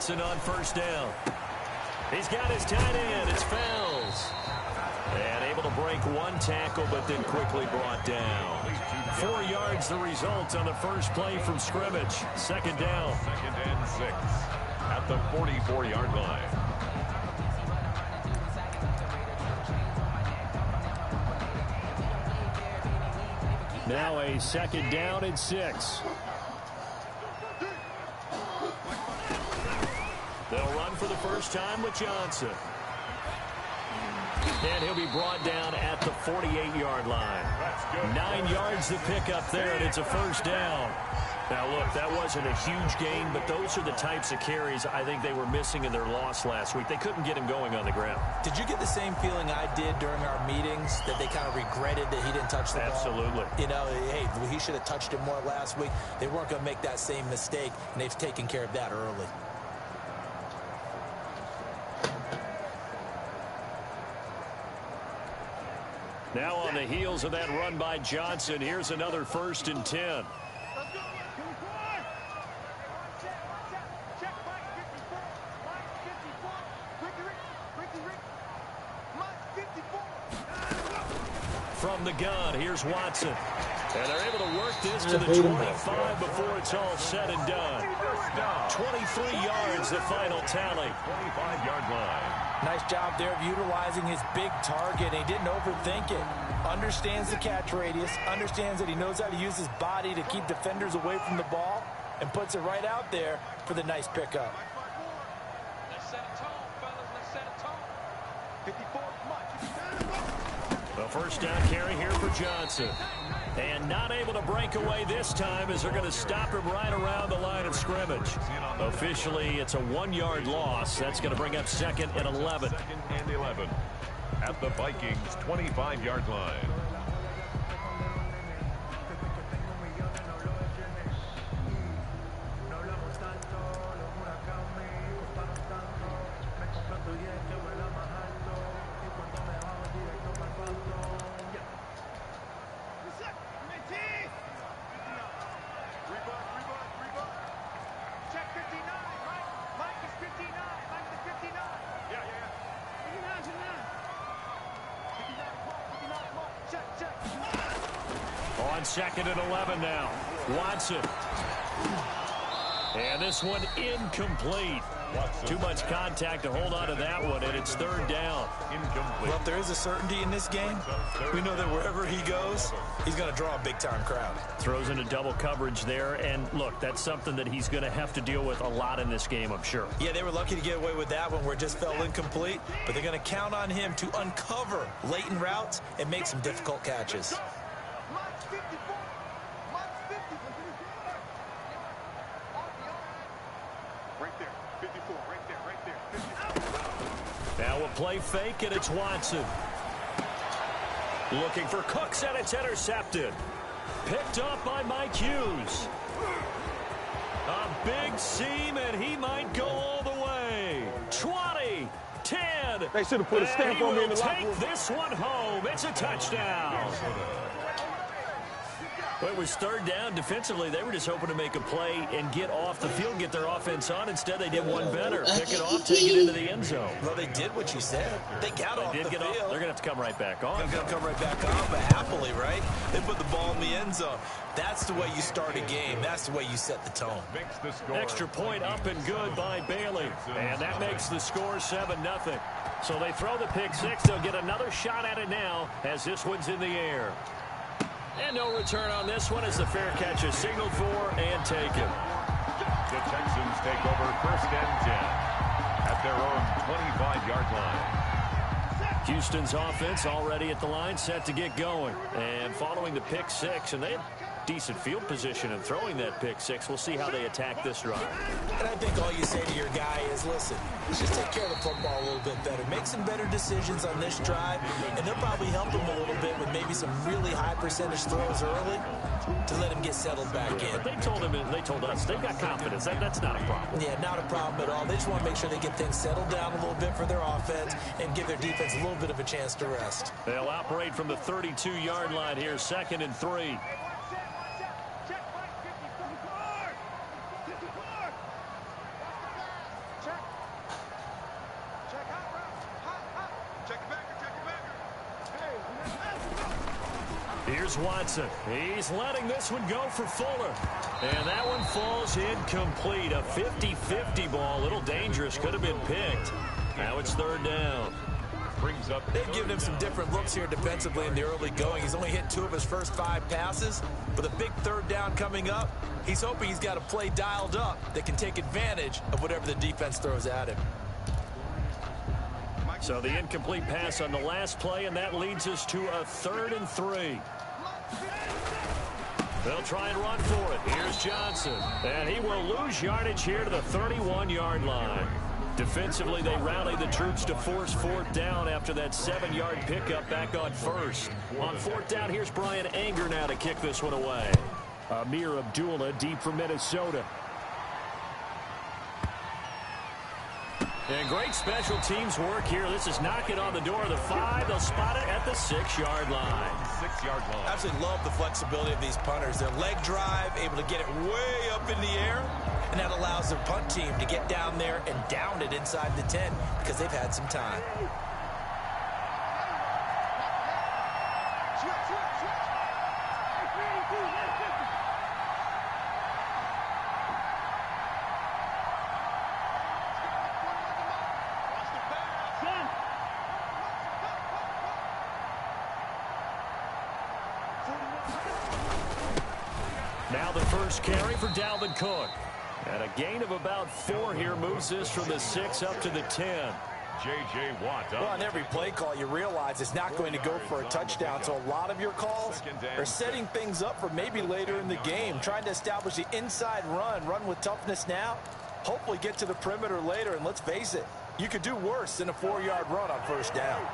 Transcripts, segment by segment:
Watson on first down. He's got his tight end. It's Fells. And able to break one tackle, but then quickly brought down. 4 yards the result on the first play from scrimmage. Second down. 2nd and 6 at the 44-yard line. Now a 2nd down and 6. They'll run for the first time with Johnson. And he'll be brought down at the 48-yard line. 9 yards to pick up there, and it's a first down. Now, look, that wasn't a huge gain, but those are the types of carries I think they were missing in their loss last week. They couldn't get him going on the ground. Did you get the same feeling I did during our meetings, that they kind of regretted that he didn't touch the ball? Absolutely. You know, hey, he should have touched it more last week. They weren't going to make that same mistake, and they've taken care of that early. Now on the heels of that run by Johnson, here's another 1st and 10. From the gun, here's Watson. And they're able to work this to the 25 before it's all said and done. 23 yards, the final tally. 25-yard line. Nice job there of utilizing his big target. He didn't overthink it. Understands the catch radius. Understands that he knows how to use his body to keep defenders away from the ball. And puts it right out there for the nice pickup. Let's set a tone, fellas. Let's set a tone. 54, come on. A first down carry here for Johnson. And not able to break away this time as they're going to stop him right around the line of scrimmage. Officially, it's a 1-yard loss. That's going to bring up 2nd and 11. 2nd and 11 at the Vikings' 25-yard line. On 2nd and 11 now. Watson. And this one incomplete. Too much contact to hold on to that one, and it's 3rd down. Incomplete. Well, if there is a certainty in this game, we know that wherever he goes, he's going to draw a big-time crowd. Throws into double coverage there, and look, that's something that he's going to have to deal with a lot in this game, I'm sure. Yeah, they were lucky to get away with that one where it just fell incomplete, but they're going to count on him to uncover latent routes and make some difficult catches. Now a play fake, and it's Watson. Looking for Cooks, and it's intercepted. Picked up by Mike Hughes. A big seam, and he might go all the way. 20, 10. They should have put a stamp on me in the locker room. Take this one home. It's a touchdown. Well, it was 3rd down. Defensively, they were just hoping to make a play and get off the field, get their offense on. Instead, they did one better. Pick it off, take it into the end zone. Well, they did what you said. They got off the field. They're going to have to come right back on. They're going to come right back on, but happily, right? They put the ball in the end zone. That's the way you start a game. That's the way you set the tone. Extra point up and good by Bailey. And that makes the score 7-0. So they throw the pick six. They'll get another shot at it now as this one's in the air. And no return on this one as the fair catch is signaled for and taken. The Texans take over 1st and 10 at their own 25-yard line. Houston's offense already at the line, set to get going. And following the pick six, and they decent field position and throwing that pick six. We'll see how they attack this drive. And I think all you say to your guy is, listen, let's just take care of the football a little bit better. Make some better decisions on this drive, and they'll probably help him a little bit with maybe some really high percentage throws early to let him get settled back in. But they told us they've got confidence. That's not a problem. Yeah, not a problem at all. They just want to make sure they get things settled down a little bit for their offense and give their defense a little bit of a chance to rest. They'll operate from the 32-yard line here, 2nd and 3. Here's Watson. He's letting this one go for Fuller. And that one falls incomplete. A 50-50 ball. A little dangerous. Could have been picked. Now it's 3rd down. They've given him some different looks here defensively in the early going. He's only hit 2 of his first 5 passes. With a big 3rd down coming up, he's hoping he's got a play dialed up that can take advantage of whatever the defense throws at him. So the incomplete pass on the last play, and that leads us to a 3rd and 3. They'll try and run for it. Here's Johnson. And he will lose yardage here to the 31-yard line. Defensively, they rally the troops to force 4th down after that 7-yard pickup back on 1st. On 4th down, here's Brian Anger now to kick this one away. Amir Abdullah deep for Minnesota. And great special teams work here. This is knocking on the door of the 5. They'll spot it at the 6-yard line. 6-yard line. Absolutely love the flexibility of these punters. Their leg drive, able to get it way up in the air, and that allows their punt team to get down there and down it inside the 10 because they've had some time. Now the first carry for Dalvin Cook. And a gain of about 4 here moves this from the 6 up to the 10. J.J. Watt. Well, on every play call, you realize it's not going to go for a touchdown. So a lot of your calls are setting things up for maybe later in the game, trying to establish the inside run with toughness now, hopefully get to the perimeter later. And let's face it, you could do worse than a 4-yard run on 1st down.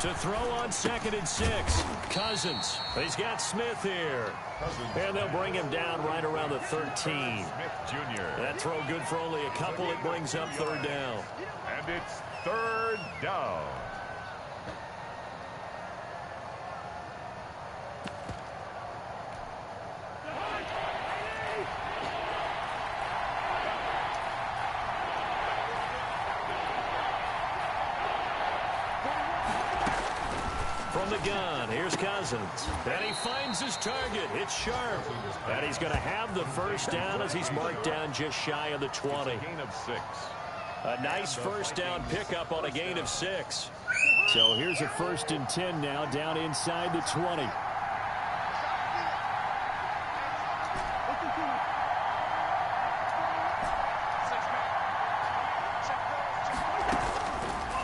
To throw on 2nd and 6, Cousins. He's got Smith here. And they'll bring him down right around the 13. Smith Jr. That throw good for only a couple. It brings up 3rd down. And it's 3rd down. From the gun, here's Cousins. And he finds his target. It's Sharp. And he's going to have the 1st down as he's marked down just shy of the 20. Gain of 6. A nice 1st down pickup on a gain of 6. So here's a 1st and 10 now down inside the 20.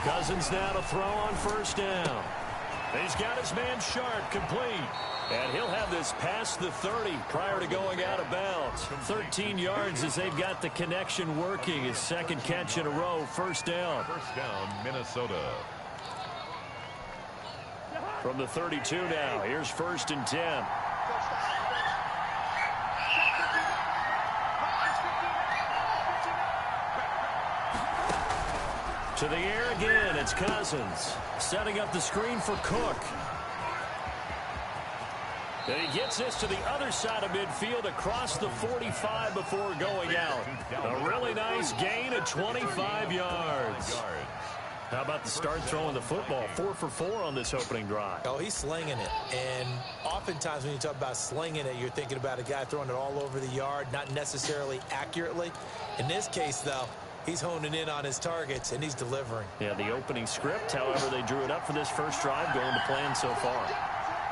Cousins now to throw on 1st down. He's got his man Sharp complete. And he'll have this past the 30 prior to going out of bounds. 13 yards as they've got the connection working. His 2nd catch in a row, 1st down. 1st down, Minnesota. From the 32 now, here's 1st and 10. To the air again, it's Cousins. Setting up the screen for Cook. And he gets this to the other side of midfield across the 45 before going out. A really nice gain of 25 yards. How about the start throwing the football? 4 for 4 on this opening drive. Oh, he's slinging it. And oftentimes when you talk about slinging it, you're thinking about a guy throwing it all over the yard, not necessarily accurately. In this case, though, he's honing in on his targets, and he's delivering. Yeah, the opening script, however, they drew it up for this first drive, going to plan so far.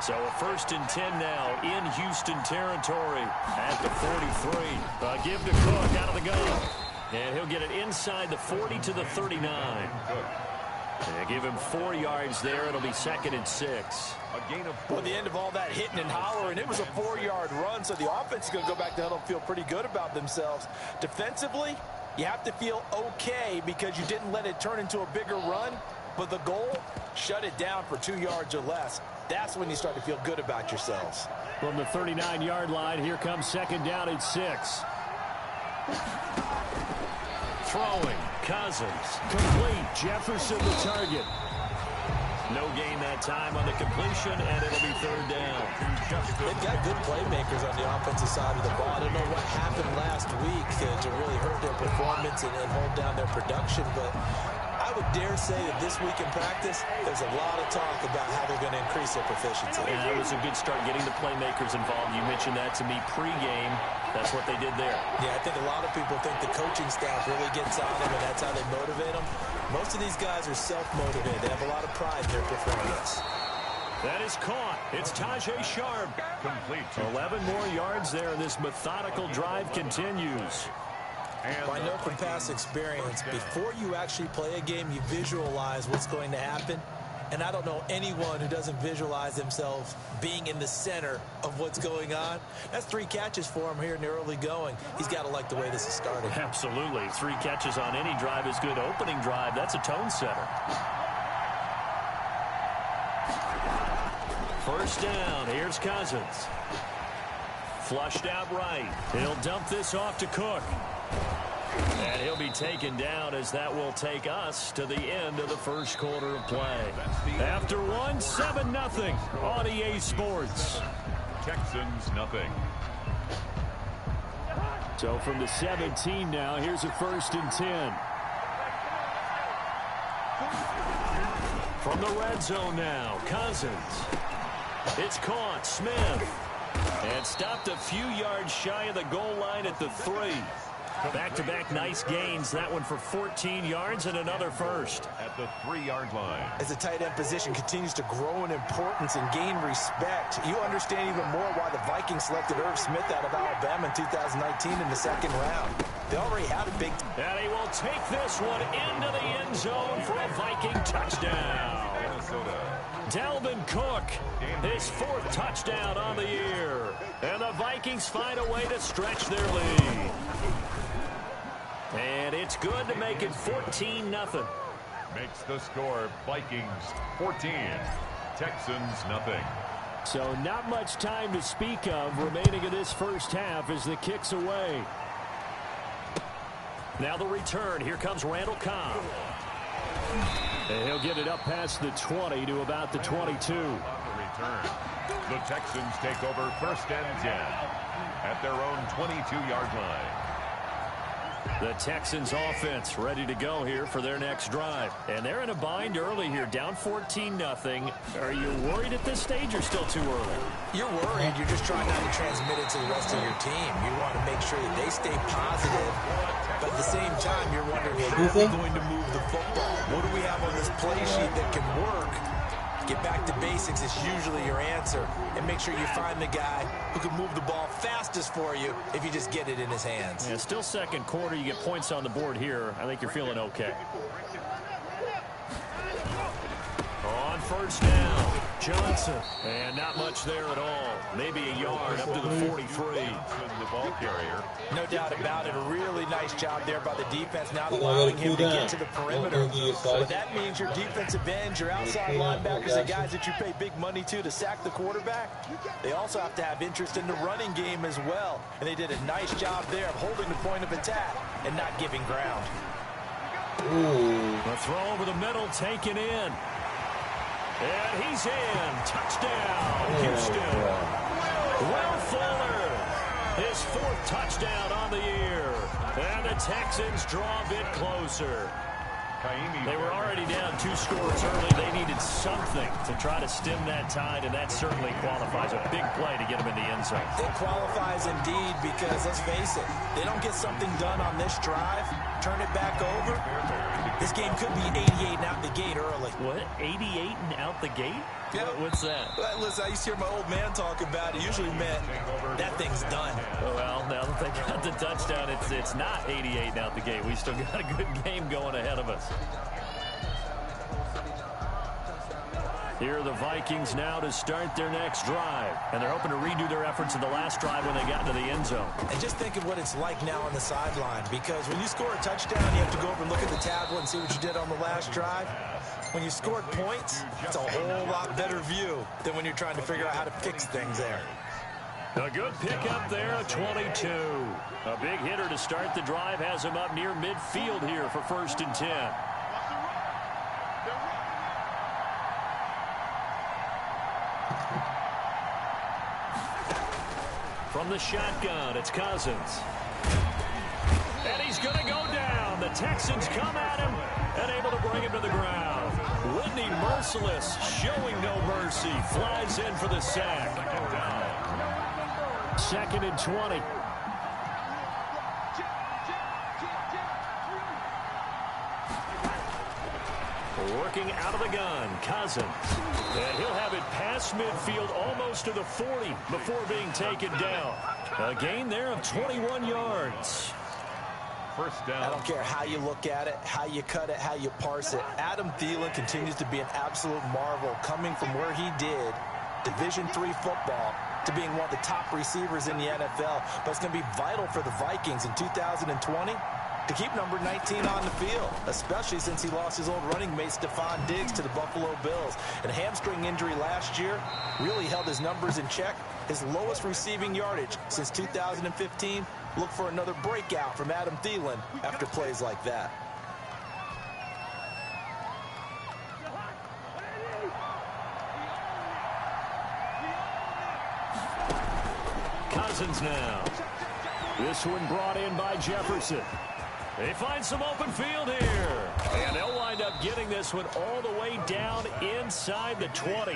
So a 1st and 10 now in Houston territory at the 43. Give to Cook out of the gun. And he'll get it inside the 40 to the 39. They give him 4 yards there. It'll be 2nd and 6. A gain of 4. At the end of all that hitting and hollering, it was a 4-yard run, so the offense is going to go back to huddle and feel pretty good about themselves. Defensively, you have to feel okay because you didn't let it turn into a bigger run, but the goal, shut it down for 2 yards or less. That's when you start to feel good about yourselves. From the 39-yard line, here comes 2nd down and 6. Throwing, Cousins, complete, Jefferson the target. No gain that time on the completion, and it'll be 3rd down. They've got good playmakers on the offensive side of the ball. I don't know what happened last week to really hurt their performance and hold down their production, but I would dare say that this week in practice, there's a lot of talk about how they're going to increase their proficiency. And that was a good start getting the playmakers involved. You mentioned that to me pregame. That's what they did there. Yeah, I think a lot of people think the coaching staff really gets on them, and that's how they motivate them. Most of these guys are self-motivated. They have a lot of pride in their performance. That is caught. It's Tajay Sharp. Complete. 11 more yards there, and this methodical drive continues. I know from past experience, before you actually play a game, you visualize what's going to happen. And I don't know anyone who doesn't visualize themselves being in the center of what's going on. That's 3 catches for him here in the early going. He's got to like the way this is starting. Absolutely. 3 catches on any drive is good. Opening drive, that's a tone setter. 1st down. Here's Cousins. Flushed out right. He'll dump this off to Cook. And he'll be taken down as that will take us to the end of the 1st quarter of play. After 1, 7-0 on EA Sports. Texans nothing. So from the 17 now, here's a 1st and 10. From the red zone now, Cousins. It's caught, Smith. And stopped a few yards shy of the goal line at the 3. Back-to-back nice gains. That one for 14 yards and another 1st. At the 3-yard line. As the tight end position continues to grow in importance and gain respect, you understand even more why the Vikings selected Irv Smith out of Alabama in 2019 in the 2nd round. They already had a big... And he will take this one into the end zone for a Viking touchdown. Minnesota. Dalvin Cook, his 4th touchdown on the year. And the Vikings find a way to stretch their lead. And it's good to make it 14-0. Makes the score Vikings 14. Texans nothing. So not much time to speak of remaining in this 1st half as the kick's away. Now the return. Here comes Randall Cobb. And he'll get it up past the 20 to about the 22. On the return. The Texans take over 1st and 10 at their own 22-yard line. The Texans offense ready to go here for their next drive. And they're in a bind early here, down 14-0. Are you worried at this stage or still too early? You're worried. You're just trying not to transmit it to the rest of your team. You want to make sure that they stay positive. But at the same time, you're wondering, how are we going to move the football? What do we have on this play sheet that can work? Get back to basics is usually your answer. And make sure you find the guy who can move the ball fastest for you if you just get it in his hands. Yeah, still 2nd quarter. You get points on the board here. I think you're feeling okay. On 1st down, Johnson. And not much there at all. Maybe a yard up to the 43. The ball carrier. No doubt about it. A really nice job there by the defense, not allowing him to get to the perimeter. But that means your defensive ends, your outside linebackers, the guys that you pay big money to sack the quarterback, they also have to have interest in the running game as well. And they did a nice job there of holding the point of attack and not giving ground. A throw over the middle, taken in. And he's in. Touchdown, Houston. Will Fuller, his 4th touchdown on the year. And the Texans draw a bit closer. They were already down 2 scores early. They needed something to try to stem that tide, and that certainly qualifies. A big play to get them in the end zone. It qualifies indeed because, let's face it, they don't get something done on this drive, turn it back over, this game could be 88 and out the gate early. What? 88 and out the gate? Yeah. What's that? Listen, I used to hear my old man talk about it. Usually meant that thing's done. Well, now that they got the touchdown, it's not 88 and out the gate. We still got a good game going ahead of us. Here are the Vikings now to start their next drive. And they're hoping to redo their efforts in the last drive when they got into the end zone. And just think of what it's like now on the sideline, because when you score a touchdown, you have to go over and look at the tablet and see what you did on the last drive. When you scored points, it's a whole lot better view than when you're trying to figure out how to fix things there. A good pickup there, a 22. A big hitter to start the drive has him up near midfield here for 1st and 10. From the shotgun, it's Cousins. And he's going to go down. The Texans come at him and able to bring him to the ground. Whitney Merciless, showing no mercy, flies in for the sack. 2nd and 20. Working out of the gun, Cousins. And he'll have it past midfield almost to the 40 before being taken down. A gain there of 21 yards. 1st down. I don't care how you look at it, how you cut it, how you parse it. Adam Thielen continues to be an absolute marvel, coming from where he did, Division III football, to being one of the top receivers in the NFL. But it's going to be vital for the Vikings in 2020 to keep number 19 on the field, especially since he lost his old running mate Stephon Diggs to the Buffalo Bills. And a hamstring injury last year really held his numbers in check. His lowest receiving yardage since 2015. Look for another breakout from Adam Thielen after plays like that. Cousins now. This one brought in by Jefferson. They find some open field here. And they'll wind up getting this one all the way down inside the 20.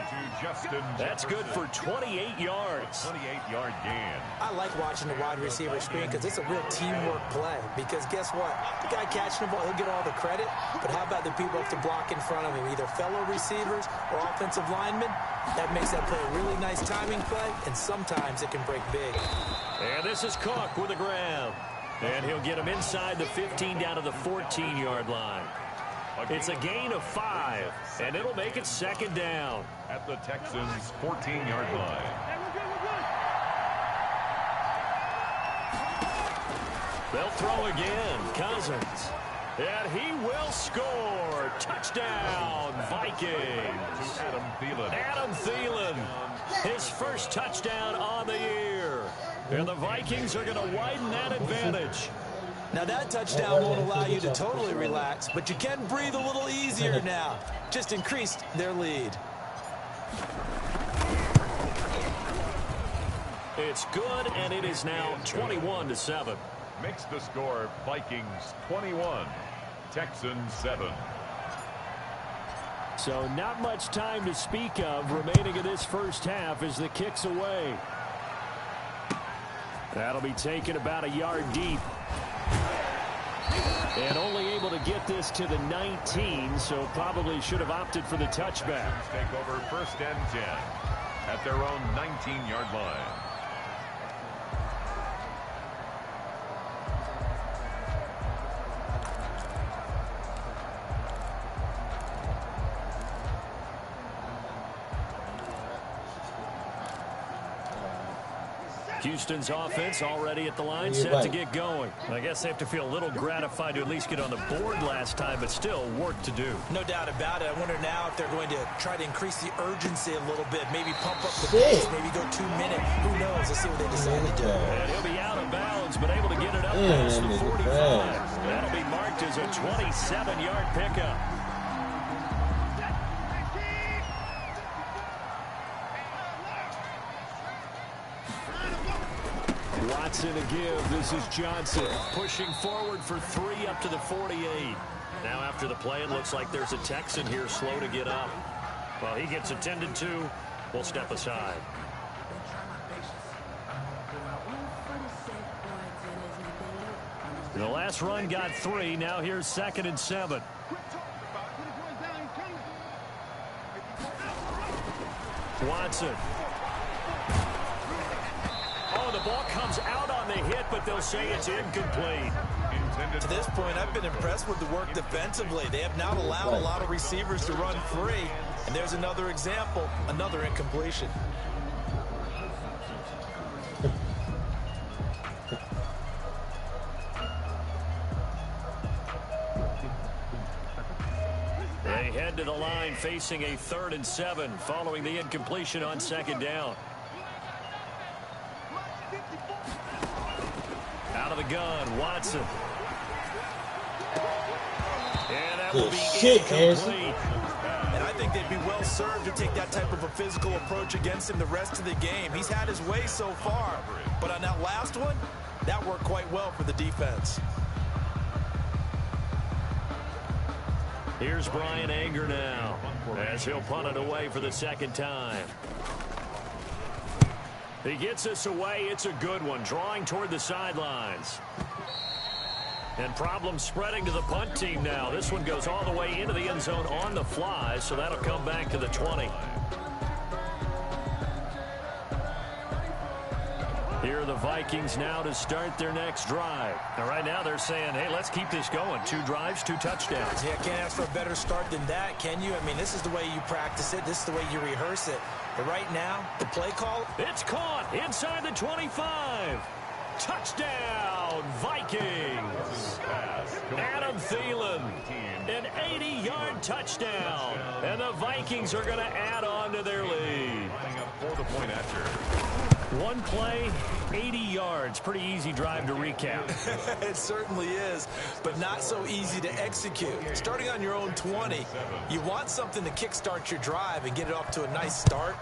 That's good for 28 yards. 28-yard gain. I like watching the wide receiver screen because it's a real teamwork play. Because guess what? The guy catching the ball, he'll get all the credit. But how about the people up to block in front of him, either fellow receivers or offensive linemen? That makes that play a really nice timing play, and sometimes it can break big. And this is Cook with a grab. And he'll get him inside the 15 down to the 14-yard line. It's a gain of 5, and it'll make it 2nd down. At the Texans' 14-yard line. They'll throw again. Cousins. And he will score. Touchdown, Vikings. To Adam Thielen. Adam Thielen. His first touchdown on the year. And the Vikings are going to widen that advantage. Now that touchdown won't allow you to totally relax, but you can breathe a little easier now. Just increased their lead. It's good, and it is now 21-7. Makes the score Vikings 21, Texans 7. So not much time to speak of remaining in this first half as the kick's away. That'll be taken about a yard deep. And only able to get this to the 19, so probably should have opted for the touchback. Take over 1st and 10 at their own 19-yard line. Houston's offense already at the line, set to get going. I guess they have to feel a little gratified to at least get on the board last time, but still work to do. No doubt about it. I wonder now if they're going to try to increase the urgency a little bit, maybe pump up the pace, maybe go 2 minutes. Who knows? Let's see what they decide to do. And he'll be out of bounds, but able to get it up past the 45. That'll be marked as a 27-yard pickup. Watson a give. This is Johnson pushing forward for 3 up to the 48. Now after the play, it looks like there's a Texan here slow to get up. Well, he gets attended to. We'll step aside. The last run got 3. Now here's 2nd and 7. Watson. Oh, the ball comes out on the hit, but they'll say it's incomplete. To this point, I've been impressed with the work defensively. They have not allowed a lot of receivers to run free. And there's another example, another incompletion. They head to the line facing a 3rd and 7 following the incompletion on 2nd down. Out of the gun, Watson. And that will be incomplete. And I think they'd be well served to take that type of a physical approach against him the rest of the game. He's had his way so far, but on that last one, that worked quite well for the defense. Here's Brian Anger now as he'll punt it away for the 2nd time. He gets us away. It's a good one, drawing toward the sidelines. And problems spreading to the punt team now. This one goes all the way into the end zone on the fly, so that'll come back to the 20. Here are the Vikings now to start their next drive. Now, right now they're saying, hey, let's keep this going. 2 drives, 2 touchdowns. Yeah, can't ask for a better start than that, can you? I mean, this is the way you practice it. This is the way you rehearse it. But right now, the play call. It's caught inside the 25. Touchdown, Vikings. Adam Thielen, an 80-yard touchdown. And the Vikings are going to add on to their lead. For the point after. 1 play, 80 yards. Pretty easy drive to recap. It certainly is, but not so easy to execute. Starting on your own 20, you want something to kickstart your drive and get it off to a nice start.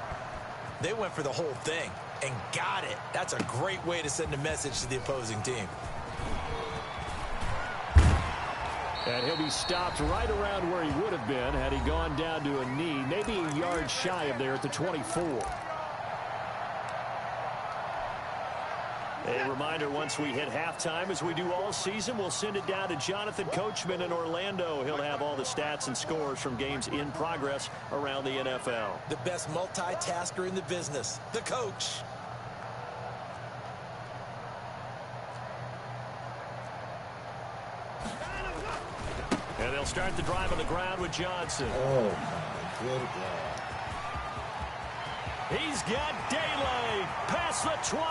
They went for the whole thing and got it. That's a great way to send a message to the opposing team. And he'll be stopped right around where he would have been had he gone down to a knee, maybe a yard shy of there at the 24. A reminder, once we hit halftime, as we do all season, we'll send it down to Jonathan Coachman in Orlando. He'll have all the stats and scores from games in progress around the NFL. The best multitasker in the business, the coach. And they'll start the drive on the ground with Johnson. Oh, my good God. He's got daylight past the 20.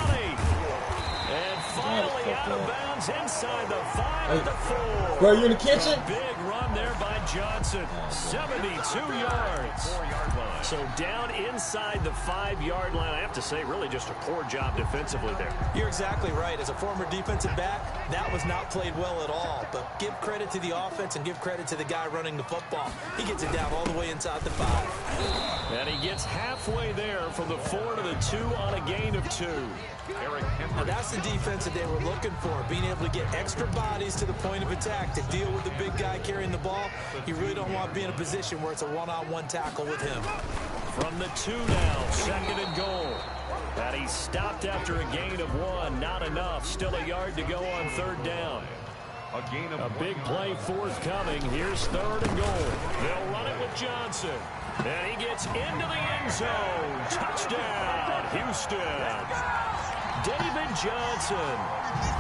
And finally out of bounds inside the 5 at the 4. Bro, you in the kitchen? A big run there by Johnson. 72 yards. 4-yard line. So down inside the 5-yard line. I have to say, really just a poor job defensively there. You're exactly right. As a former defensive back, that was not played well at all. But give credit to the offense and give credit to the guy running the football. He gets it down all the way inside the 5. And he gets halfway there from the 4 to the 2 on a gain of 2. Now that's the defense that they were looking for, being able to get extra bodies to the point of attack to deal with the big guy carrying the ball. You really don't want to be in a position where it's a one-on-one tackle with him. From the 2 now, 2nd and goal. And he stopped after a gain of 1. Not enough. Still a yard to go on 3rd down. A big play forthcoming. Here's 3rd and goal. They'll run it with Johnson. And he gets into the end zone. Touchdown, Houston. David Johnson,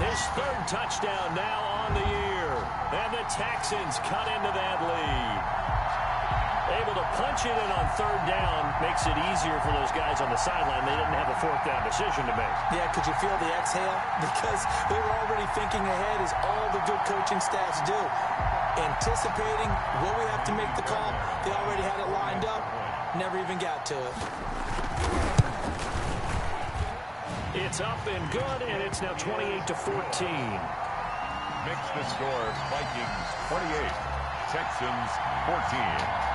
his 3rd touchdown now on the year. And the Texans cut into that lead. Able to punch it in on 3rd down makes it easier for those guys on the sideline. They didn't have a 4th down decision to make. Yeah, could you feel the exhale? Because they were already thinking ahead, as all the good coaching staffs do. Anticipating what we have to make the call. They already had it lined up. Never even got to it. It's up and good, and it's now 28-14. Mix the score. Vikings 28, Texans 14.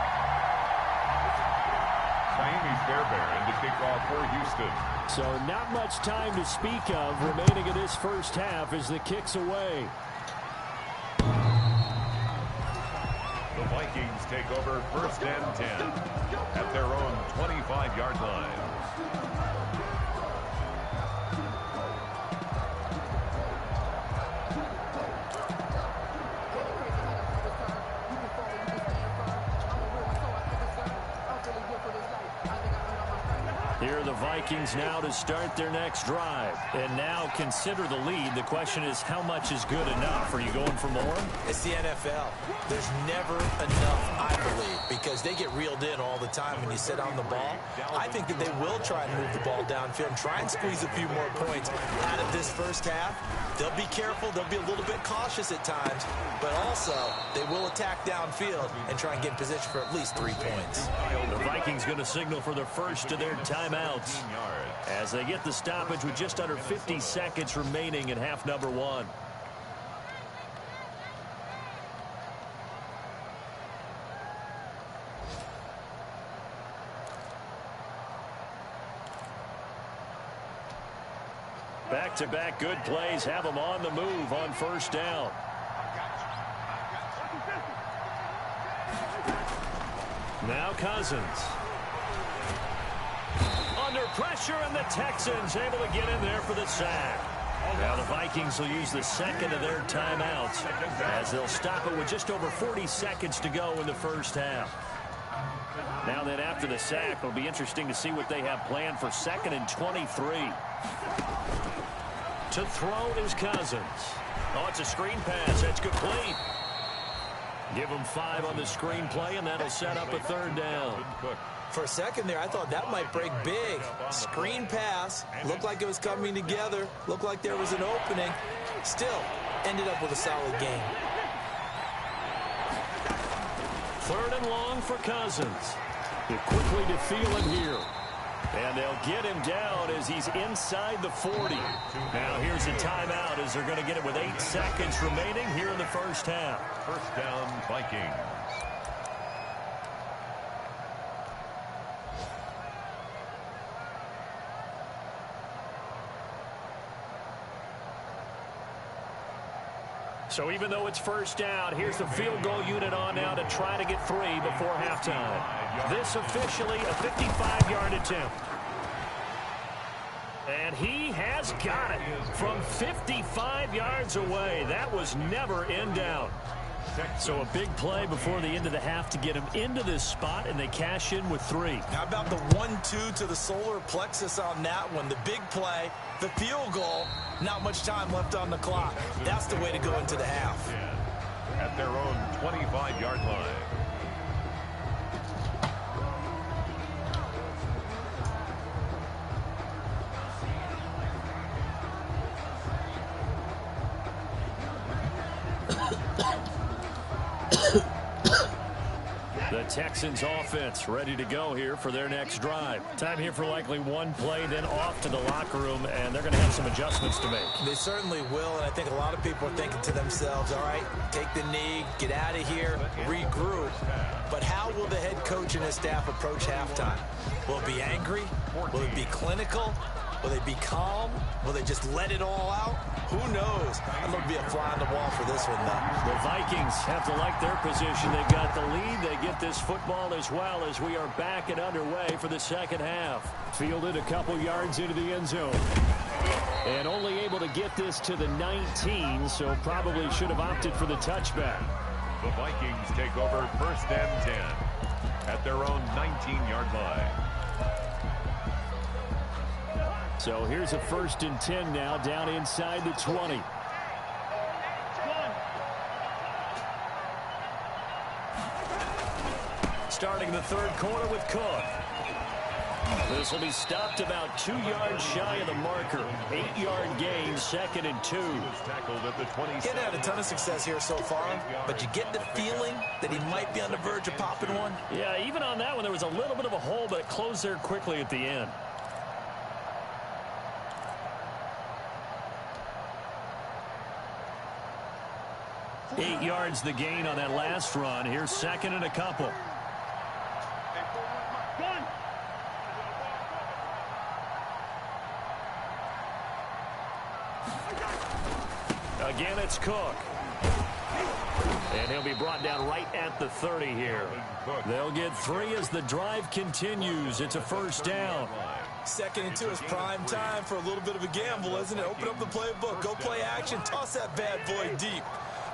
Miami Fairbairn to kick off for Houston. So not much time to speak of remaining in this first half as the kick's away. The Vikings take over 1st and 10 at their own 25-yard line. Here are the Vikings now to start their next drive. And now consider the lead. The question is, how much is good enough? Are you going for more? It's the NFL. There's never enough, I believe, because they get reeled in all the time when you sit on the ball. I think that they will try and move the ball downfield and try and squeeze a few more points out of this first half. They'll be careful. They'll be a little bit cautious at times, but also they will attack downfield and try and get in position for at least 3 points. The Vikings going to signal for the first of their timeouts as they get the stoppage with just under 50 seconds remaining in half number 1. Back-to-back good plays have them on the move on first down. Now Cousins. Under pressure, and the Texans able to get in there for the sack. Now the Vikings will use the second of their timeouts as they'll stop it with just over 40 seconds to go in the first half. Now then, after the sack, it'll be interesting to see what they have planned for 2nd and 23. To throw is Cousins. Oh, it's a screen pass. That's complete. Give them 5 on the screen play, and that'll set up a 3rd down. For a second there, I thought that might break big. Screen pass. Looked like it was coming together. Looked like there was an opening. Still, ended up with a solid game. 3rd and long for Cousins. They're quickly to Thielen here. And they'll get him down as he's inside the 40. Now here's a timeout as they're going to get it with 8 seconds remaining here in the first half. First down, Vikings. So even though it's first down, here's the field goal unit on now to try to get 3 before halftime. This officially a 55-yard attempt. And he has got it from 55 yards away. That was never in doubt. So a big play before the end of the half to get him into this spot, and they cash in with 3. How about the 1-2 to the solar plexus on that one? The big play, the field goal, not much time left on the clock. That's the way to go into the half. At their own 25-yard line. The Texans offense ready to go here for their next drive. Time here for likely one play, then off to the locker room, and they're going to have some adjustments to make. They certainly will, and I think a lot of people are thinking to themselves, all right, take the knee, get out of here, regroup. But how will the head coach and his staff approach halftime? Will it be angry? Will it be clinical? Will they be calm? Will they just let it all out? Who knows? I'm going to be a fly on the wall for this one, though. The Vikings have to like their position. They've got the lead. They get this football as well as we are back and underway for the second half. Fielded a couple yards into the end zone. And only able to get this to the 19, so probably should have opted for the touchback. The Vikings take over 1st and 10 at their own 19-yard line. So here's a 1st and 10 now, down inside the 20. Starting the 3rd quarter with Cook. This will be stopped about 2 yards shy of the marker. 8-yard gain, 2nd and 2. Tackled at the 27. He hasn't had a ton of success here so far, but you get the feeling that he might be on the verge of popping one. Yeah, even on that one, there was a little bit of a hole, but it closed there quickly at the end. Eight yards the gain on that last run. Here's 2nd and a couple. Again, it's Cook. And he'll be brought down right at the 30 here. They'll get 3 as the drive continues. It's a 1st down. 2nd and 2 is prime time for a little bit of a gamble, isn't it? Open up the playbook, go play action, toss that bad boy deep.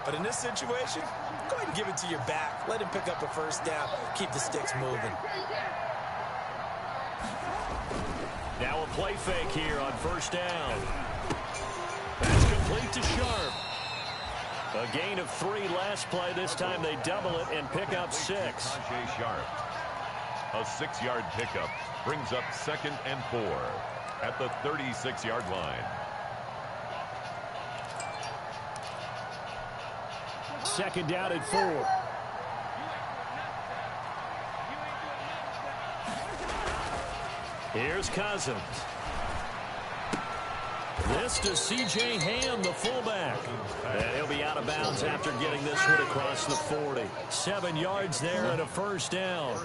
But in this situation, go ahead and give it to your back. Let him pick up a 1st down. Keep the sticks moving. play fake here on first down. That's complete to Sharp. A gain of 3 last play. This time they double it and pick up 6. Sharp. A 6-yard pickup brings up 2nd and 4 at the 36-yard line. 2nd down and 4. Here's Cousins. This to C.J. Ham, the fullback. And he'll be out of bounds after getting this one across the 40. 7 yards there and a first down.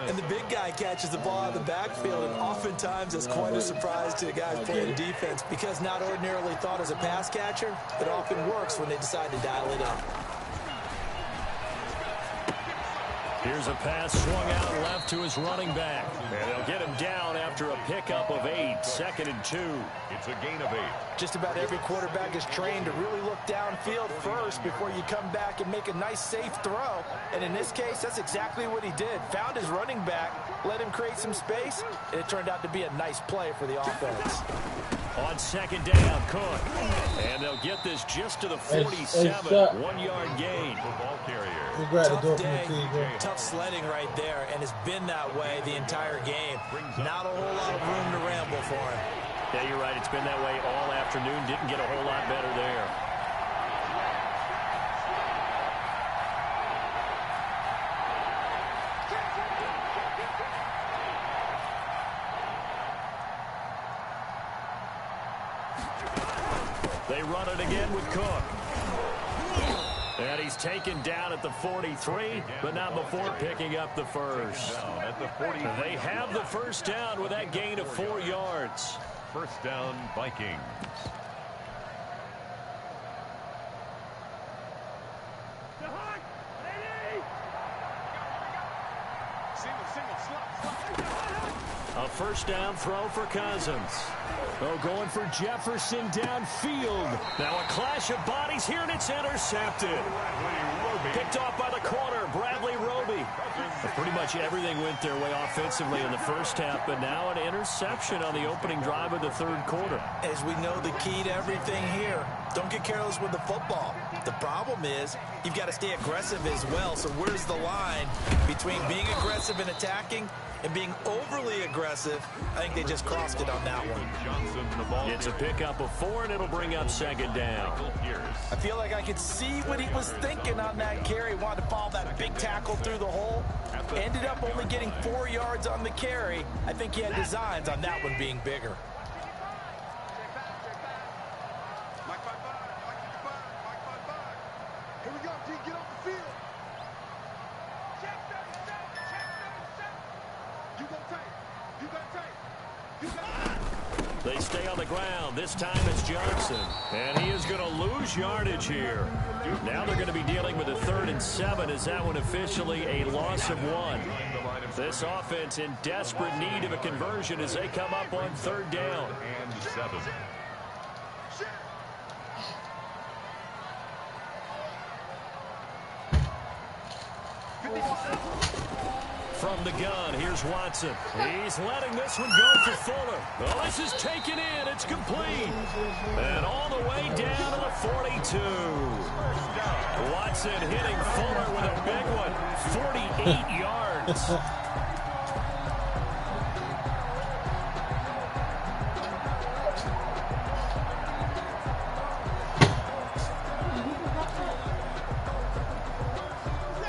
And the big guy catches the ball out of the backfield, and oftentimes it's quite a surprise to the guys playing defense because not ordinarily thought as a pass catcher, it often works when they decide to dial it up. Here's a pass swung out left to his running back. And they'll get him down after a pickup of 8. 2nd and 2. It's a gain of 8. Just about every quarterback is trained to really look downfield first before you come back and make a nice, safe throw. And in this case, that's exactly what he did. Found his running back, let him create some space, and it turned out to be a nice play for the offense. On 2nd down, Cook. And they'll get this just to the 47. 1-yard gain. Ball carrier. Tough day, tough sledding right there, and it's been that way the entire game. Not a whole lot of room to ramble for him. Yeah, you're right. It's been that way all afternoon. Didn't get a whole lot better there. They run it again with Cook. And he's taken down at the 43, but not before picking up the first. They have the first down with that gain of 4 yards. First down, Vikings. A first down throw for Cousins. Oh, going for Jefferson downfield. Now a clash of bodies here, and it's intercepted. Picked off by the corner, Bradley Roby. Pretty much everything went their way offensively in the first half, but now an interception on the opening drive of the 3rd quarter. As we know, the key to everything here, don't get careless with the football. The problem is you've got to stay aggressive as well. So where's the line between being aggressive and attacking and being overly aggressive? I think they just crossed it on that one. It's a pickup of 4, and it'll bring up 2nd down. I feel like I could see what he was thinking on that carry. Wanted to follow that big tackle through the hole. Ended up only getting 4 yards on the carry. I think he had designs on that one being bigger. Here we go, D, get off the field. Check 37, check 37. You go tight, you got tight, you got tight. They stay on the ground. This time it's Johnson. And he is going to lose yardage here. Now they're going to be dealing with a 3rd and 7. Is that one officially a loss of 1? This offense in desperate need of a conversion as they come up on 3rd down. And 7. From the gun, here's Watson. He's letting this one go for Fuller. Well, this is taken in. It's complete. And all the way down to the 42. Watson hitting Fuller with a big one. 48 yards.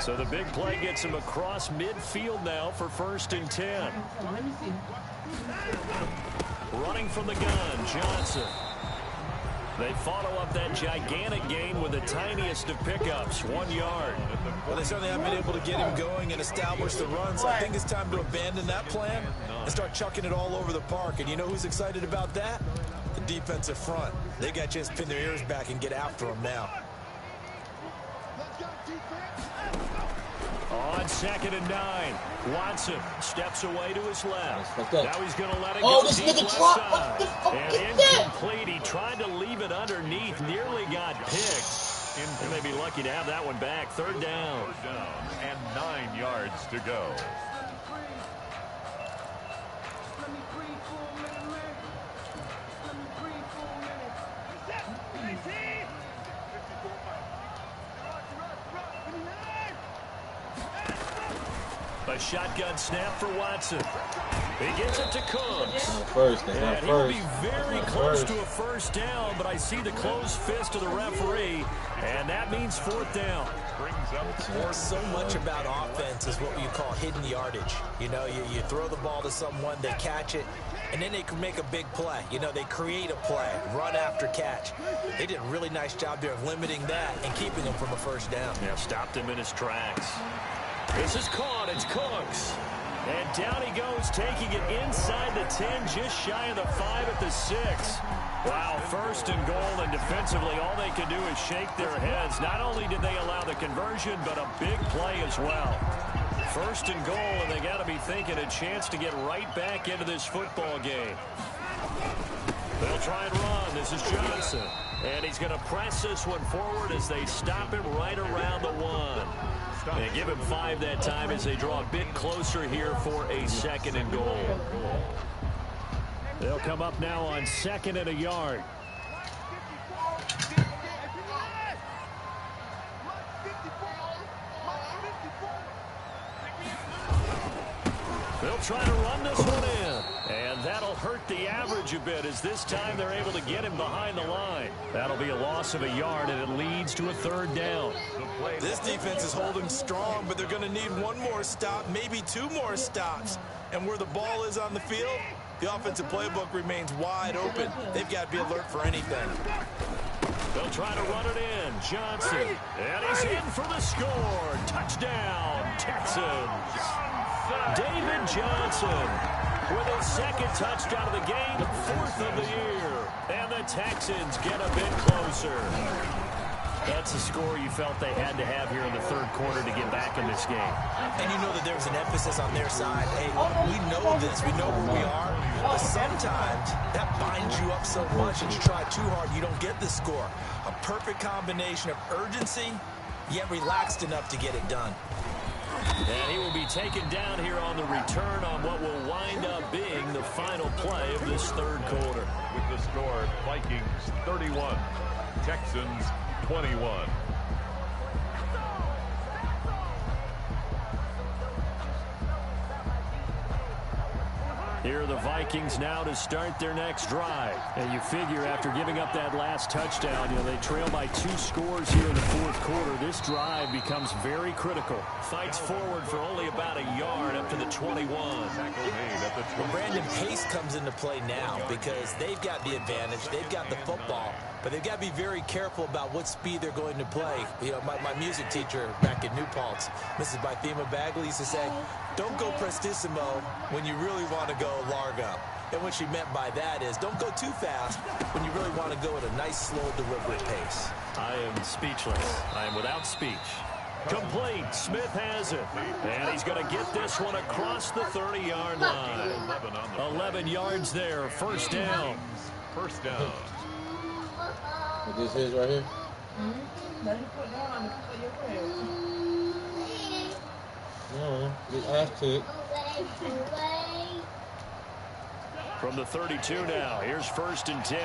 So the big play gets him across midfield now for 1st and 10. Running from the gun, Johnson. They follow up that gigantic gain with the tiniest of pickups, 1 yard. Well, they certainly haven't been able to get him going and establish the run, so I think it's time to abandon that plan and start chucking it all over the park. And you know who's excited about that? The defensive front. They got a chance to pin their ears back and get after him now. On 2nd and 9, Watson steps away to his left. Okay. Now he's going to let it Oh, go this deep nigga left dropped. side. What the fuck And is that? incomplete. He tried to leave it underneath, nearly got picked. And they be lucky to have that one back. 3rd down. 3rd down and 9 yards to go. A shotgun snap for Watson. He gets it to Cooks. And he'll be very close to a first down, but I see the closed fist of the referee, and that means fourth down. So much about offense is what you call hidden yardage. You know, you throw the ball to someone, they catch it, and then they can make a big play. You know, they create a play, run after catch. They did a really nice job there of limiting that and keeping him from a first down. Yeah, stopped him in his tracks. This is caught. It's Cooks. And down he goes, taking it inside the 10, just shy of the 5 at the 6. Wow, first and goal, and defensively, all they can do is shake their heads. Not only did they allow the conversion, but a big play as well. First and goal, and they got to be thinking a chance to get right back into this football game. They'll try and run. This is Johnson. And he's going to press this one forward as they stop him right around the 1. And give him 5 that time as they draw a bit closer here for a second and goal. They'll come up now on second and a yard. They'll try to run this one in. And that'll hurt the average a bit as this time they're able to get him behind the line. That'll be a loss of a yard, and it leads to a third down. This defense is holding strong, but they're going to need one more stop, maybe 2 more stops. And where the ball is on the field, the offensive playbook remains wide open. They've got to be alert for anything. They'll try to run it in. Johnson. And he's in for the score. Touchdown, Texans. David Johnson with his second touchdown of the game, 4th of the year. And the Texans get a bit closer. That's a score you felt they had to have here in the third quarter to get back in this game. And you know that there was an emphasis on their side. Hey, we know this. We know where we are. But sometimes that binds you up so much that you try too hard, you don't get the score. A perfect combination of urgency, yet relaxed enough to get it done. And he will be taken down here on the return on what will wind up being the final play of this third quarter. With the score, Vikings 31, Texans 21. Here are the Vikings now to start their next drive. And you figure after giving up that last touchdown, you know, they trail by 2 scores here in the fourth quarter. This drive becomes very critical. Fights forward for only about a yard up to the 21. Well, Brandon, pace comes into play now because they've got the advantage. They've got the football. But they've got to be very careful about what speed they're going to play. You know, my music teacher back in New Paltz, Mrs. Bythema Bagley, used to say, don't go prestissimo when you really want to go largo. And what she meant by that is don't go too fast when you really want to go at a nice, slow, deliberate pace. I am speechless. I am without speech. Complete. Smith has it. And he's going to get this one across the 30-yard line. 11 yards there. First down. First down. This is right here? No, just ask it. From the 32 now. Here's first and 10.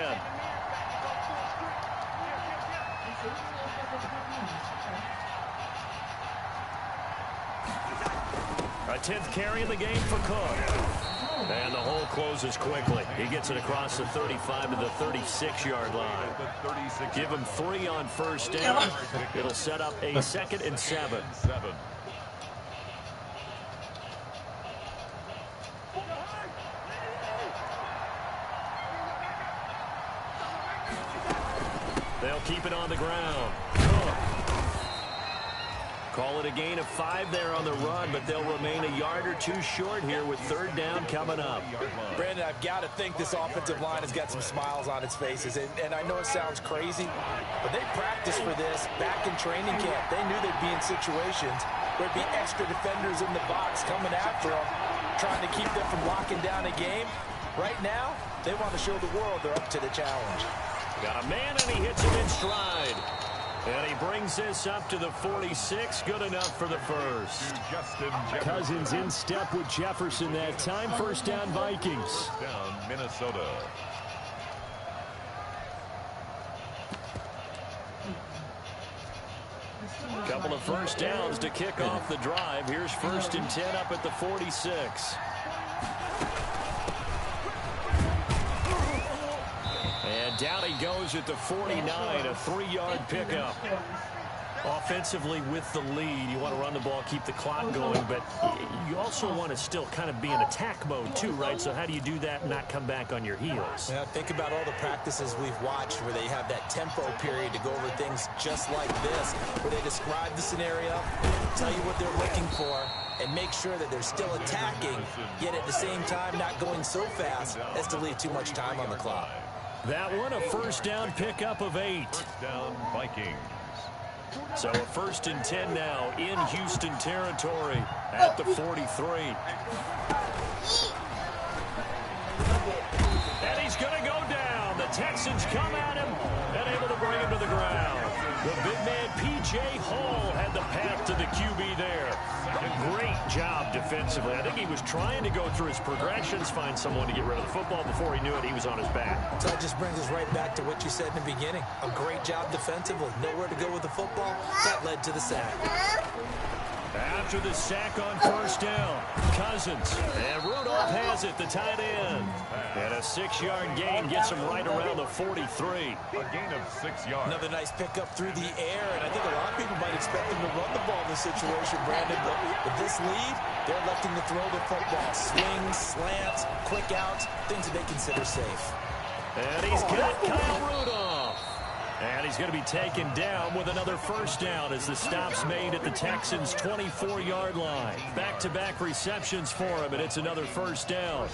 A 10th carry in the game for Cook. And the hole closes quickly. He gets it across the 35 to the 36-yard line. Give him 3 on first down. It'll set up a 2nd and 7. They'll keep it on the ground. Call it a gain of 5 there on the run, but they'll remain a yard or 2 short here with third down coming up. Brandon, I've got to think this offensive line has got some smiles on its faces. And I know it sounds crazy, but they practiced for this back in training camp. They knew they'd be in situations where there'd be extra defenders in the box coming after them, trying to keep them from locking down a game. Right now, they want to show the world they're up to the challenge. Got a man, and he hits him in stride. And he brings this up to the 46. Good enough for the first. Cousins in step with Jefferson that time. First down, Vikings. Down, Minnesota. Couple of first downs to kick off the drive. Here's 1st and 10 up at the 46. And down he goes at the 49, a 3-yard pickup. Offensively with the lead, you want to run the ball, keep the clock going, but you also want to still kind of be in attack mode too, right? So how do you do that and not come back on your heels? Yeah, think about all the practices we've watched where they have that tempo period to go over things just like this, where they describe the scenario, tell you what they're looking for, and make sure that they're still attacking, yet at the same time not going so fast as to leave too much time on the clock. That one, a first down pickup of 8. First down, Vikings. So a 1st and 10 now in Houston territory at the 43. And he's going to go down. The Texans come at him and able to bring him to the ground. The big man, P.J. Hall, had the path to the QB there. A great job defensively. I think he was trying to go through his progressions, find someone to get rid of the football. Before he knew it, he was on his back. So that just brings us right back to what you said in the beginning. A great job defensively. Nowhere to go with the football. That led to the sack. After the sack on first down, Cousins. And Rudolph has it, the tight end. And a 6-yard gain gets him right around the 43. A gain of 6 yards. Another nice pickup through the air, and I think a lot of people might expect him to run the ball in this situation, Brandon, but with this lead, they're electing to throw the football. Swings, slants, quick outs, things that they consider safe. And he's got Kyle Rudolph. And he's going to be taken down with another first down as the stop's made at the Texans' 24-yard line. Back-to-back receptions for him, and it's another first down.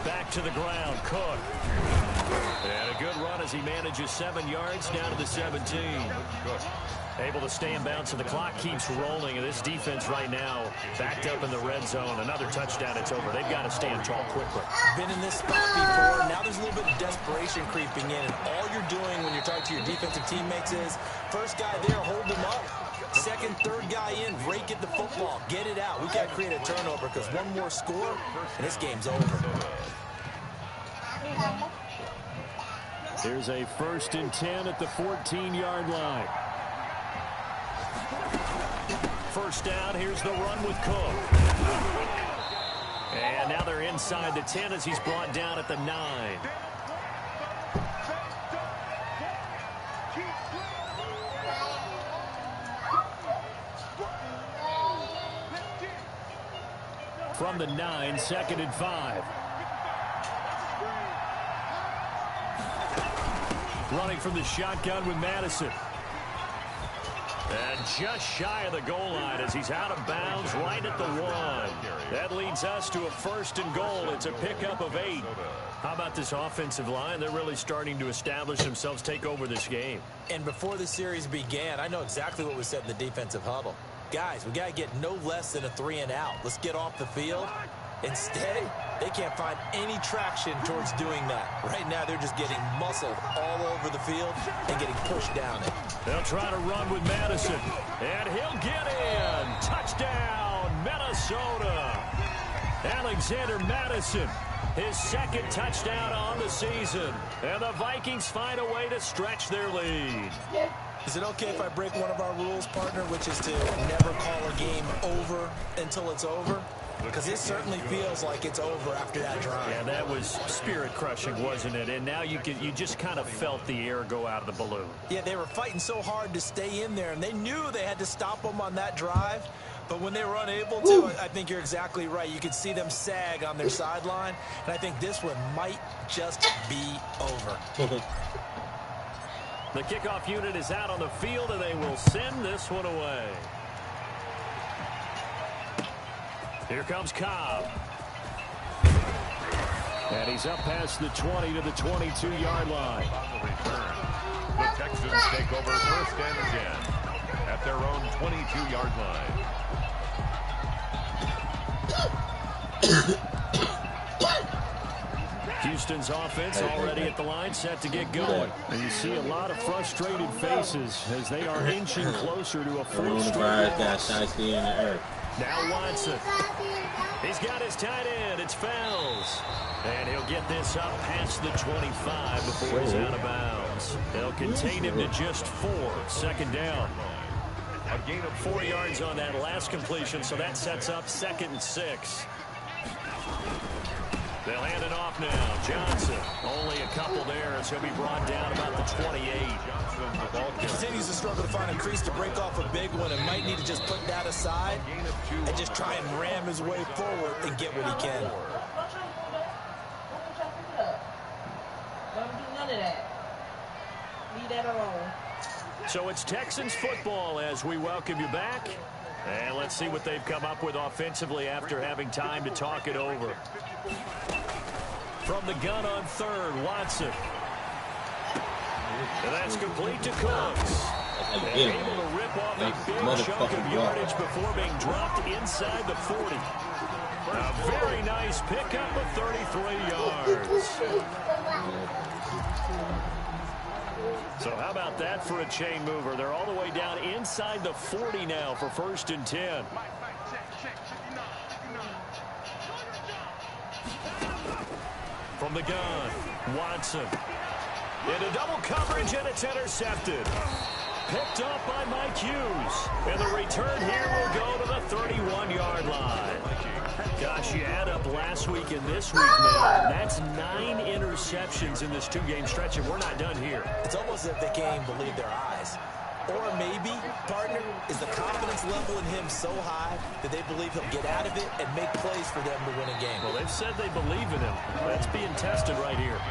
Back to the ground, Cook. And a good run as he manages 7 yards down to the 17. Good. Able to stay in bounds, and the clock keeps rolling. And this defense right now backed up in the red zone. Another touchdown, it's over. They've got to stand tall quickly. Been in this spot before. Now there's a little bit of desperation creeping in. And all you're doing when you're talking to your defensive teammates is, first guy there, hold them up. Second, third guy in, rake at the football. Get it out. We've got to create a turnover because one more score, and this game's over. Here's a 1st and 10 at the 14-yard line. First down, here's the run with Cook. And now they're inside the 10 as he's brought down at the 9. From the 9, 2nd and 5. Running from the shotgun with Madison. And just shy of the goal line as he's out of bounds right at the 1. That leads us to a 1st and goal. It's a pickup of 8. How about this offensive line? They're really starting to establish themselves, take over this game. And before the series began, I know exactly what was said in the defensive huddle. Guys, we got to get no less than a 3 and out. Let's get off the field. Instead, they can't find any traction towards doing that. Right now, they're just getting muscled all over the field and getting pushed down it. They'll try to run with Madison, and he'll get in. Touchdown, Minnesota. Alexander Madison, his 2nd touchdown on the season. And the Vikings find a way to stretch their lead. Is it okay if I break one of our rules, partner, which is to never call a game over until it's over? Because it certainly feels like it's over after that drive. Yeah, that was spirit-crushing, wasn't it? And now you just kind of felt the air go out of the balloon. Yeah, they were fighting so hard to stay in there, and they knew they had to stop them on that drive. But when they were unable to, I think you're exactly right. You could see them sag on their sideline, and I think this one might just be over. The kickoff unit is out on the field, and they will send this one away. Here comes Cobb. And he's up past the 20 to the 22-yard line. On the return, the Texans take over 1st and 10 at their own 22-yard line. Houston's offense already at the line, set to get going. And you see a lot of frustrated faces as they are inching closer to a 4th straight loss. Got nicely in the air. Now Watson. He's got his tight end. It's Fells. And he'll get this up past the 25 before he's out of bounds. They'll contain him to just 4. Second down. A gain of 4 yards on that last completion, so that sets up 2nd and 6. They'll hand it off now. Johnson, only a couple there as he'll be brought down about the 28. Johnson, the ball Continues to struggle to find a crease to break off a big one and might need to just put that aside and just try and ram his way forward and get what he can. Don't do none of that. Leave that alone. So it's Texans football as we welcome you back. And let's see what they've come up with offensively after having time to talk it over. From the gun on 3rd, Watson. And that's complete to Cooks. And able to rip off a big chunk of yardage before being dropped inside the 40. A very nice pickup of 33 yards. So how about that for a chain mover? They're all the way down inside the 40 now for 1st and 10. From the gun, Watson. Into double coverage, and it's intercepted. Picked up by Mike Hughes. And the return here will go to the 31-yard line. Gosh, you add up last week and this week, man. That's 9 interceptions in this 2-game stretch, and we're not done here. It's almost as if they can't even believe their eyes. Or maybe, partner, is the confidence level in him so high that they believe he'll get out of it and make plays for them to win a game. Well, they've said they believe in him. That's being tested right here.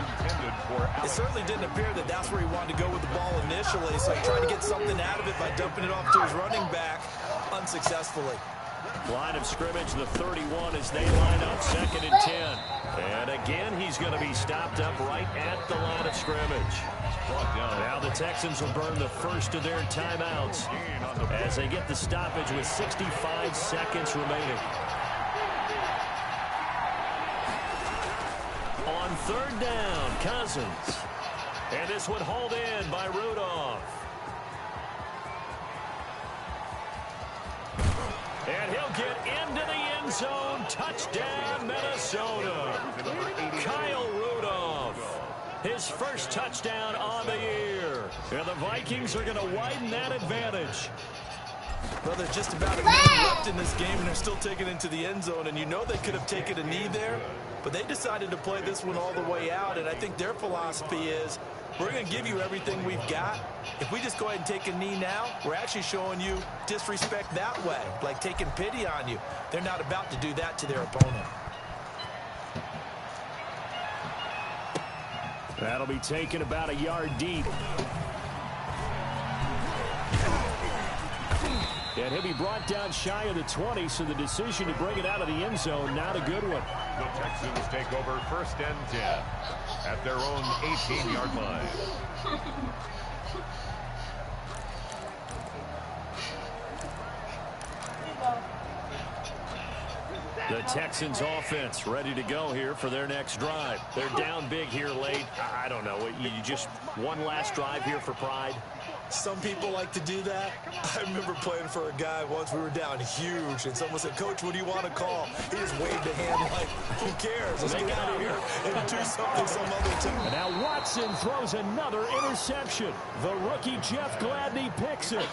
It certainly didn't appear that that's where he wanted to go with the ball initially, so he tried to get something out of it by dumping it off to his running back unsuccessfully. Line of scrimmage, the 31 as they line up 2nd and 10. And again, he's going to be stopped up right at the line of scrimmage. Now the Texans will burn the first of their timeouts as they get the stoppage with 65 seconds remaining. On 3rd down, Cousins. And this one hauled in by Rudolph. And he'll get into the end zone. Touchdown, Minnesota. Kyle Rudolph. His first touchdown on the year. And the Vikings are going to widen that advantage. Well, there's just about a minute left in this game, and they're still taking it into the end zone. And you know they could have taken a knee there, but they decided to play this one all the way out. And I think their philosophy is, we're going to give you everything we've got. If we just go ahead and take a knee now, we're actually showing you disrespect that way, like taking pity on you. They're not about to do that to their opponent. That'll be taken about a yard deep. And he'll be brought down shy of the 20, so the decision to bring it out of the end zone, not a good one. The Texans take over 1st and 10 at their own 18-yard line. The Texans offense ready to go here for their next drive. They're down big here late. I don't know. You just one last drive here for pride. Some people like to do that. I remember playing for a guy once. We were down huge, and someone said, "Coach, what do you want to call?" He just waved a hand like, "Who cares? Let's get out of here and do something some other time." And now Watson throws another interception. The rookie Jeff Gladney picks it.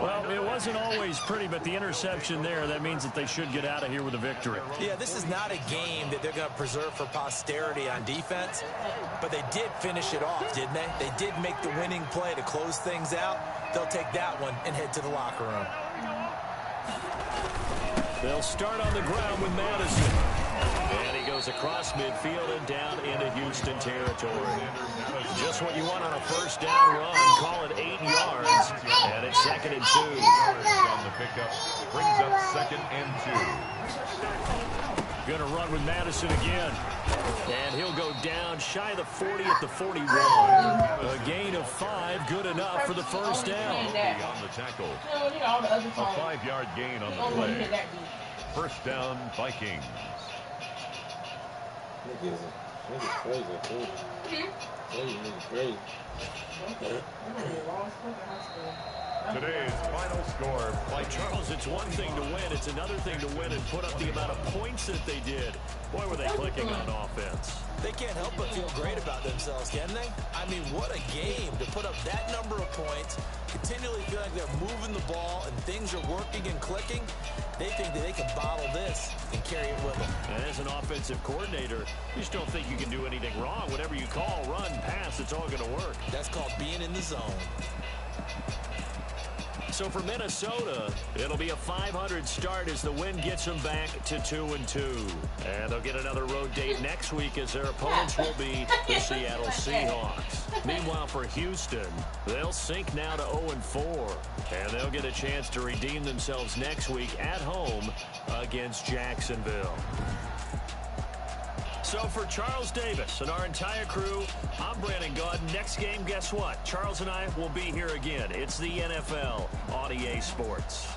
Well, it wasn't always pretty, but the interception there, that means that they should get out of here with a victory. Yeah, this is not a game that they're going to preserve for posterity on defense, but they did finish it off, didn't they? They did make the winning play to close things out. They'll take that one and head to the locker room. They'll start on the ground with Madison. And he goes across midfield and down into Houston territory. Just what you want on a first down run. Call it 8 yards. And it's 2nd and 2. On the pickup, brings up 2nd and 2. Going to run with Madison again. And he'll go down shy of the 40 at the 41. A gain of 5, good enough for the first down. Beyond the tackle. A 5-yard gain on the play. First down, Vikings. Niggas crazy, too. Crazy. Today's final score. Charles, it's one thing to win. It's another thing to win and put up the amount of points that they did. Boy, were they clicking on offense. They can't help but feel great about themselves, can they? I mean, what a game to put up that number of points, continually feel like they're moving the ball and things are working and clicking. They think that they can bottle this and carry it with them. And as an offensive coordinator, you just don't think you can do anything wrong. Whatever you call, run, pass, it's all going to work. That's called being in the zone. So for Minnesota, it'll be a 500 start as the win gets them back to 2-2. And they'll get another road date next week as their opponents will be the Seattle Seahawks. Meanwhile, for Houston, they'll sink now to 0-4. And they'll get a chance to redeem themselves next week at home against Jacksonville. So for Charles Davis and our entire crew, I'm Brandon Gaudin. Next game, guess what? Charles and I will be here again. It's the NFL on EA Sports.